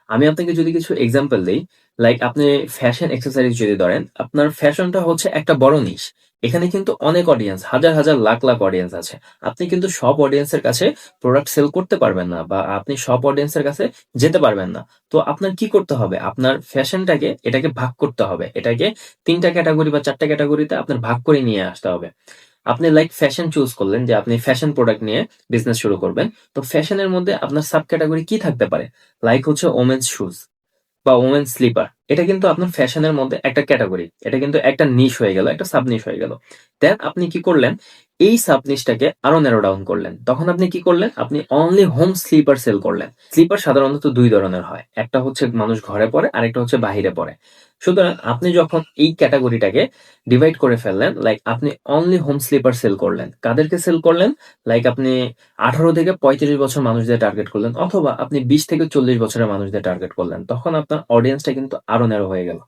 আমি আপনাকে যদি কিছু এক্সাম্পল দেই, লাইক আপনি ফ্যাশন অ্যাক্সেসরিজ যদি ধরেন, আপনার ফ্যাশনটা হচ্ছে একটা বড় নিশ। এখানে কিন্তু অনেক অডিয়েন্স, হাজার, হাজার, লাখ, লাখ অডিয়েন্স আছে। আপনি কিন্তু সব অডিয়েন্সের কাছে প্রোডাক্ট সেল করতে পারবেন না বা আপনি সব অডিয়েন্সের কাছে যেতে পারবেন না। তো আপনার কি করতে হবে? আপনার ফ্যাশনটাকে এটাকে ভাগ করতে হবে। এটাকে ৩ টা ক্যাটেগরি বা ৪ টা ক্যাটেগরিতে আপনার ভাগ করে নিয়ে আসতে হবে। আপনি লাইক ফ্যাশন চুজ করলেন যে আপনি ফ্যাশন প্রোডাক্ট নিয়ে বিজনেস শুরু করবেন। তো ফ্যাশনের মধ্যে আপনার সাব ক্যাটেগরি কি থাকতে পারে? লাইক হচ্ছে ওমেন্স শুজ বা ওমেন স্লিপার। এটা কিন্তু আপনার ফ্যাশনের মধ্যে একটা ক্যাটাগরি। এটা কিন্তু একটা নিশ হয়ে গেল, একটা সাব নিশ হয়ে গেল। দেন আপনি কি করলেন? এই সাব নিশটাকে আরো ন্যারো ডাউন করলেন। তখন আপনি কি করলেন? আপনি অনলি হোম স্লিপার সেল করলেন। স্লিপার সাধারণত ২ ধরনের হয়। একটা হচ্ছে মানুষ ঘরে পড়ে, আরেকটা হচ্ছে বাহিরে পড়ে। সুতরাং আপনি যখন এই ক্যাটাগরিটাকে ডিভাইড করে ফেললেন, লাইক আপনি অনলি হোম স্লিপার সেল করলেন। কাদেরকে সেল করলেন? লাইক আপনি ১৮ থেকে ৩৫ বছর মানুষদের টার্গেট করলেন, অথবা আপনি ২০ থেকে ৪০ বছরের মানুষদের টার্গেট করলেন। তখন আপনার অডিয়েন্সটা কিন্তু আরো ন্যারো হয়ে গেল।